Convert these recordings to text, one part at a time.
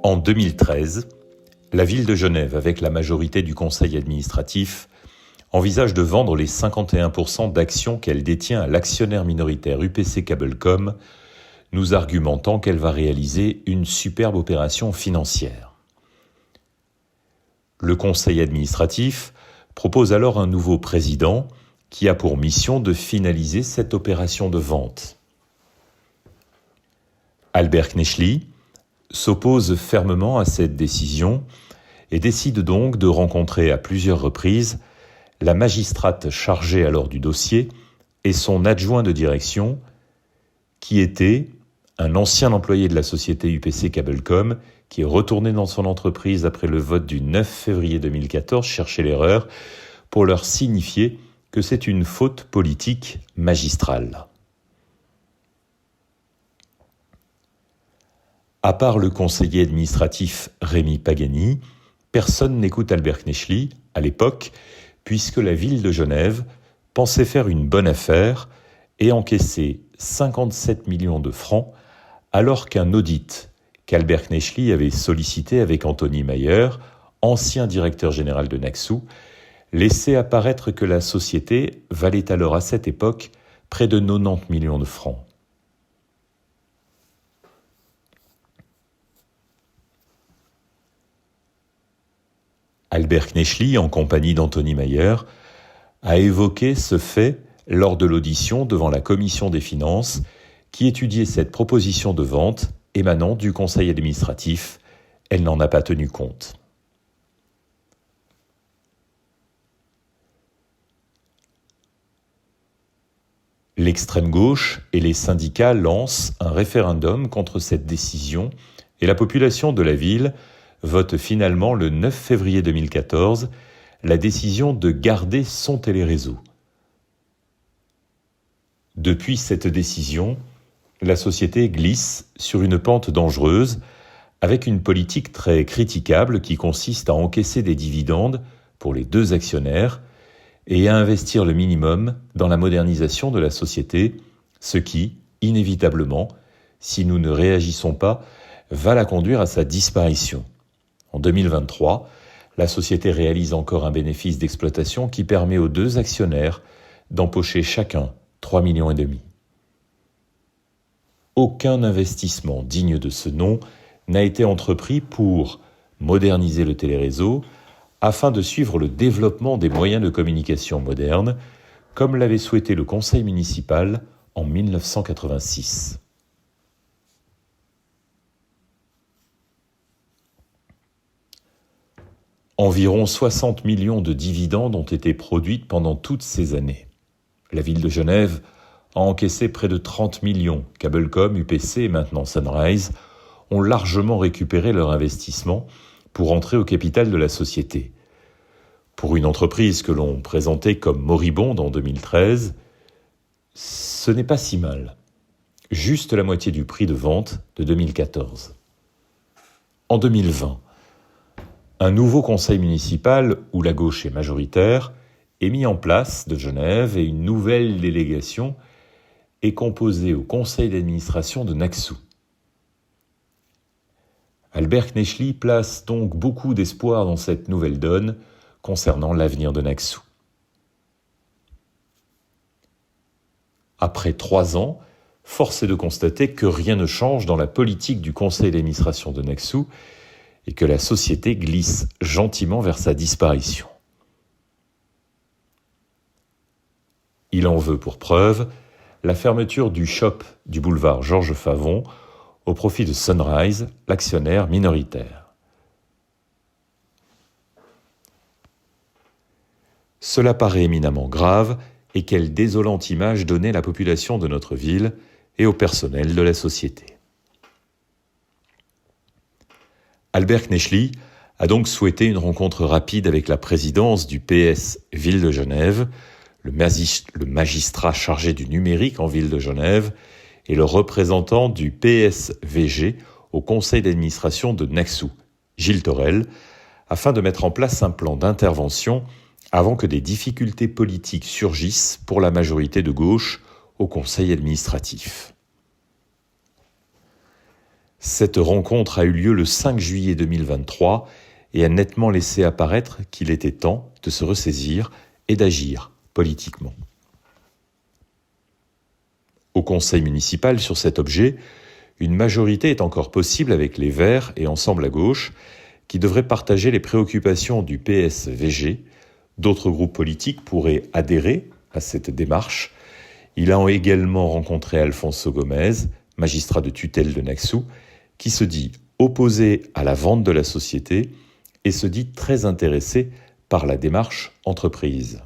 En 2013, la ville de Genève, avec la majorité du conseil administratif, envisage de vendre les 51% d'actions qu'elle détient à l'actionnaire minoritaire UPC Cablecom, nous argumentant qu'elle va réaliser une superbe opération financière. Le conseil administratif propose alors un nouveau président qui a pour mission de finaliser cette opération de vente. Albert Knechtly s'oppose fermement à cette décision et décide donc de rencontrer à plusieurs reprises la magistrate chargée alors du dossier et son adjoint de direction, qui était un ancien employé de la société UPC Cablecom, qui est retourné dans son entreprise après le vote du 9 février 2014, chercher l'erreur, pour leur signifier que c'est une faute politique magistrale. À part le conseiller administratif Rémi Pagani, personne n'écoute Albert Knechtly, à l'époque, puisque la ville de Genève pensait faire une bonne affaire et encaisser 57 millions de francs, alors qu'un audit qu'Albert Knechtly avait sollicité avec Anthony Mayer, ancien directeur général de Naxos, laissait apparaître que la société valait alors à cette époque près de 90 millions de francs. Albert Knechtly, en compagnie d'Anthony Mayer, a évoqué ce fait lors de l'audition devant la commission des finances qui étudiait cette proposition de vente émanant du conseil administratif. Elle n'en a pas tenu compte. L'extrême gauche et les syndicats lancent un référendum contre cette décision et la population de la ville vote finalement le 9 février 2014 la décision de garder son téléréseau. Depuis cette décision, la société glisse sur une pente dangereuse avec une politique très critiquable qui consiste à encaisser des dividendes pour les deux actionnaires et à investir le minimum dans la modernisation de la société, ce qui, inévitablement, si nous ne réagissons pas, va la conduire à sa disparition. En 2023, la société réalise encore un bénéfice d'exploitation qui permet aux deux actionnaires d'empocher chacun 3,5 millions. Aucun investissement digne de ce nom n'a été entrepris pour moderniser le téléréseau afin de suivre le développement des moyens de communication modernes, comme l'avait souhaité le conseil municipal en 1986. Environ 60 millions de dividendes ont été produits pendant toutes ces années. La ville de Genève a encaissé près de 30 millions. Cablecom, UPC et maintenant Sunrise ont largement récupéré leur investissement pour entrer au capital de la société. Pour une entreprise que l'on présentait comme moribonde en 2013, ce n'est pas si mal. Juste la moitié du prix de vente de 2014. En 2020, un nouveau conseil municipal, où la gauche est majoritaire, est mis en place de Genève et une nouvelle délégation est composée au conseil d'administration de Naxos. Albert Knechtly place donc beaucoup d'espoir dans cette nouvelle donne concernant l'avenir de Naxos. Après 3 ans, force est de constater que rien ne change dans la politique du conseil d'administration de Naxos et que la société glisse gentiment vers sa disparition. Il en veut pour preuve la fermeture du shop du boulevard Georges Favon au profit de Sunrise, l'actionnaire minoritaire. Cela paraît éminemment grave et quelle désolante image donnait la population de notre ville et au personnel de la société. Albert Knechtly a donc souhaité une rencontre rapide avec la présidence du PS Ville de Genève, le magistrat chargé du numérique en Ville de Genève et le représentant du PSVG au conseil d'administration de Naxos, Gilles Torel, afin de mettre en place un plan d'intervention avant que des difficultés politiques surgissent pour la majorité de gauche au conseil administratif. Cette rencontre a eu lieu le 5 juillet 2023 et a nettement laissé apparaître qu'il était temps de se ressaisir et d'agir politiquement. Au conseil municipal sur cet objet, une majorité est encore possible avec les Verts et Ensemble à gauche, qui devraient partager les préoccupations du PSVG. D'autres groupes politiques pourraient adhérer à cette démarche. Il a également rencontré Alfonso Gomez, magistrat de tutelle de Naxos, qui se dit opposé à la vente de la société et se dit très intéressé par la démarche entreprise.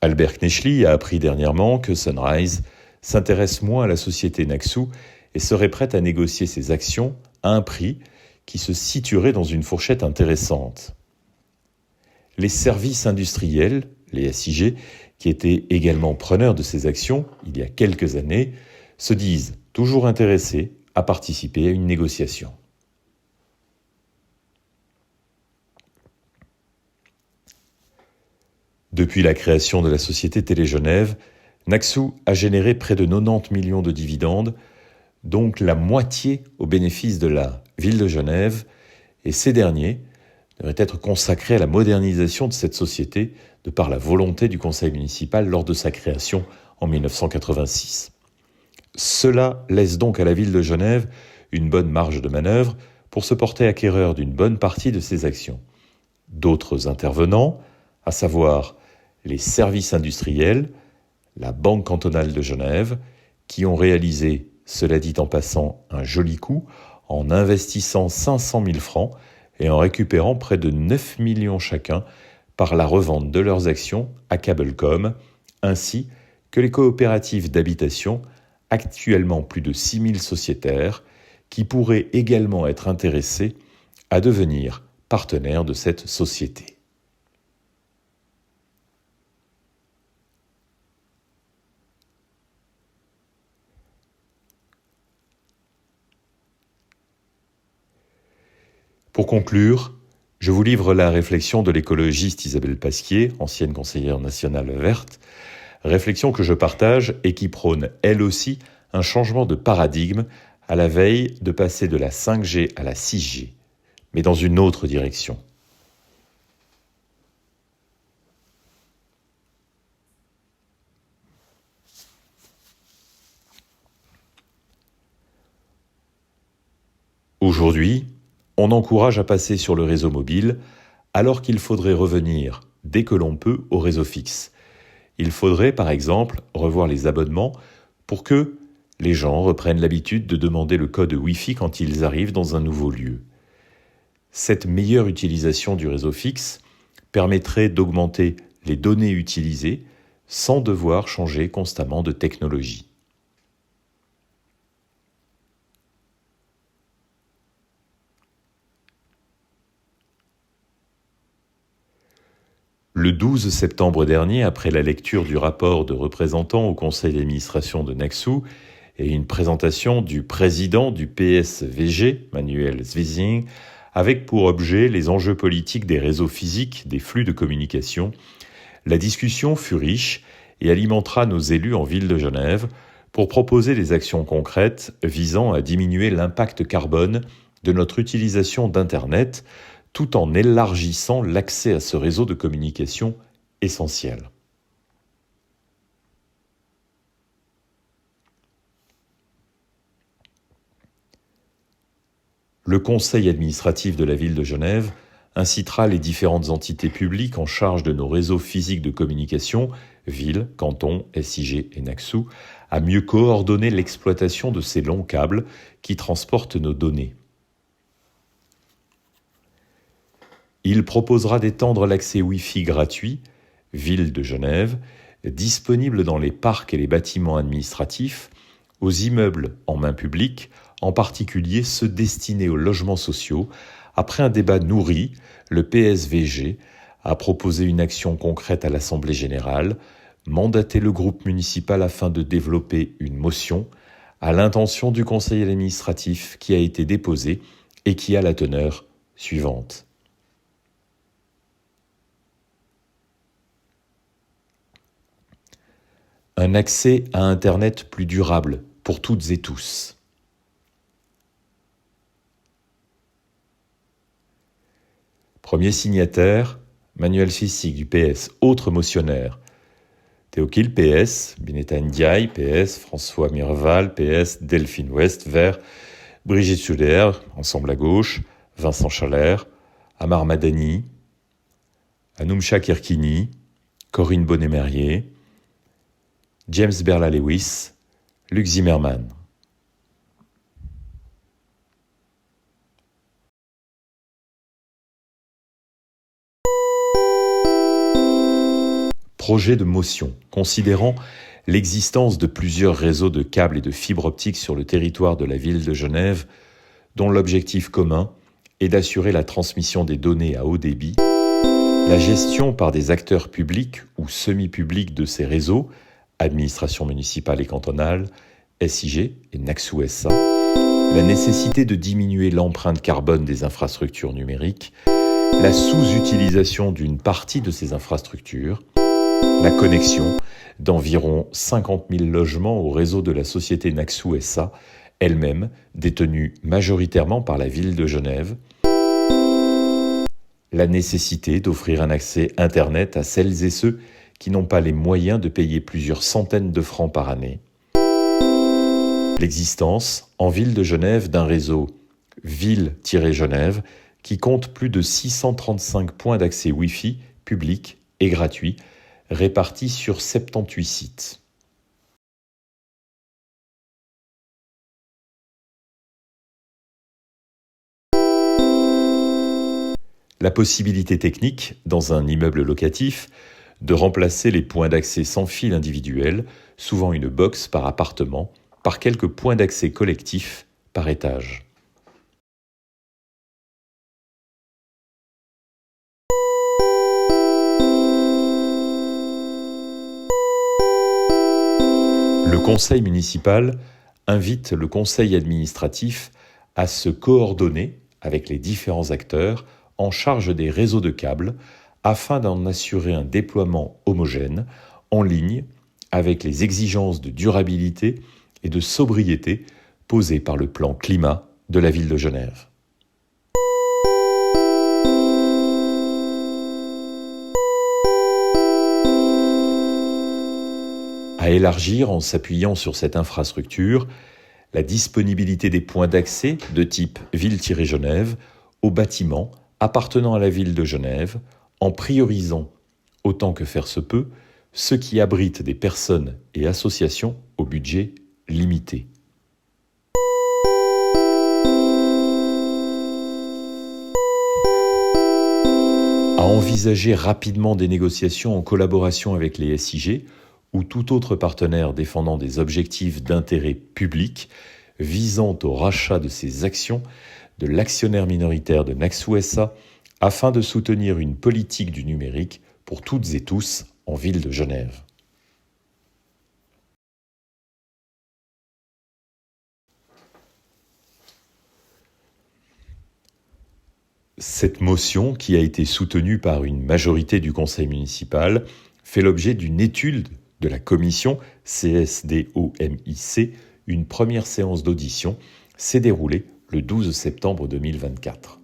Albert Knechtly a appris dernièrement que Sunrise s'intéresse moins à la société Naxos et serait prête à négocier ses actions à un prix qui se situerait dans une fourchette intéressante. Les services industriels, les SIG, qui étaient également preneurs de ces actions il y a quelques années, se disent toujours intéressés à participer à une négociation. Depuis la création de la société Télé-Genève, Naxos a généré près de 90 millions de dividendes, donc la moitié au bénéfice de la ville de Genève, et ces derniers devraient être consacrés à la modernisation de cette société de par la volonté du conseil municipal lors de sa création en 1986. Cela laisse donc à la ville de Genève une bonne marge de manœuvre pour se porter acquéreur d'une bonne partie de ses actions. D'autres intervenants, à savoir les services industriels, la Banque cantonale de Genève, qui ont réalisé, cela dit en passant, un joli coup en investissant 500 000 francs et en récupérant près de 9 millions chacun par la revente de leurs actions à Cablecom, ainsi que les coopératives d'habitation, actuellement plus de 6 000 sociétaires, qui pourraient également être intéressés à devenir partenaires de cette société. Pour conclure, je vous livre la réflexion de l'écologiste Isabelle Pasquier, ancienne conseillère nationale verte, réflexion que je partage et qui prône, elle aussi, un changement de paradigme à la veille de passer de la 5G à la 6G, mais dans une autre direction. Aujourd'hui, on encourage à passer sur le réseau mobile, alors qu'il faudrait revenir, dès que l'on peut, au réseau fixe. Il faudrait, par exemple, revoir les abonnements pour que les gens reprennent l'habitude de demander le code Wi-Fi quand ils arrivent dans un nouveau lieu. Cette meilleure utilisation du réseau fixe permettrait d'augmenter les données utilisées sans devoir changer constamment de technologie. Le 12 septembre dernier, après la lecture du rapport de représentants au conseil d'administration de Naxos et une présentation du président du PSVG, Manuel Zwising, avec pour objet les enjeux politiques des réseaux physiques, des flux de communication, la discussion fut riche et alimentera nos élus en ville de Genève pour proposer des actions concrètes visant à diminuer l'impact carbone de notre utilisation d'Internet, tout en élargissant l'accès à ce réseau de communication essentiel. Le conseil administratif de la ville de Genève incitera les différentes entités publiques en charge de nos réseaux physiques de communication, ville, canton, SIG et Naxos, à mieux coordonner l'exploitation de ces longs câbles qui transportent nos données. Il proposera d'étendre l'accès Wi-Fi gratuit, ville de Genève, disponible dans les parcs et les bâtiments administratifs, aux immeubles en main publique, en particulier ceux destinés aux logements sociaux. Après un débat nourri, le PSVG a proposé une action concrète à l'Assemblée générale, mandaté le groupe municipal afin de développer une motion à l'intention du conseil administratif qui a été déposée et qui a la teneur suivante. Un accès à Internet plus durable, pour toutes et tous. Premier signataire, Manuel Fissig du PS, autre motionnaire. Théophile, PS, Bineta Ndiaye, PS, François Mirval, PS, Delphine West, Vert, Brigitte Suller, Ensemble à gauche, Vincent Chalère, Amar Madani, Anoumcha Kirkini, Corinne Bonnet-Merrier, James Berla-Lewis, Luc Zimmermann. Projet de motion, considérant l'existence de plusieurs réseaux de câbles et de fibres optiques sur le territoire de la ville de Genève, dont l'objectif commun est d'assurer la transmission des données à haut débit, la gestion par des acteurs publics ou semi-publics de ces réseaux, administration municipale et cantonale, SIG et NAXU SA, la nécessité de diminuer l'empreinte carbone des infrastructures numériques, la sous-utilisation d'une partie de ces infrastructures, la connexion d'environ 50 000 logements au réseau de la société NAXU SA, elle-même détenue majoritairement par la ville de Genève, la nécessité d'offrir un accès Internet à celles et ceux qui n'ont pas les moyens de payer plusieurs centaines de francs par année, l'existence en ville de Genève d'un réseau Ville-Genève qui compte plus de 635 points d'accès Wi-Fi publics et gratuits répartis sur 78 sites. La possibilité technique, dans un immeuble locatif, de remplacer les points d'accès sans fil individuels, souvent une box par appartement, par quelques points d'accès collectifs par étage. Le conseil municipal invite le conseil administratif à se coordonner avec les différents acteurs en charge des réseaux de câbles afin d'en assurer un déploiement homogène, en ligne avec les exigences de durabilité et de sobriété posées par le plan climat de la ville de Genève. À élargir, en s'appuyant sur cette infrastructure, la disponibilité des points d'accès de type Ville-Genève aux bâtiments appartenant à la ville de Genève, en priorisant, autant que faire se peut, ceux qui abritent des personnes et associations au budget limité. À envisager rapidement des négociations en collaboration avec les SIG ou tout autre partenaire défendant des objectifs d'intérêt public visant au rachat de ces actions de l'actionnaire minoritaire de NAXU SA afin de soutenir une politique du numérique pour toutes et tous en ville de Genève. Cette motion, qui a été soutenue par une majorité du conseil municipal, fait l'objet d'une étude de la commission CSDOMIC. Une première séance d'audition s'est déroulée le 12 septembre 2024.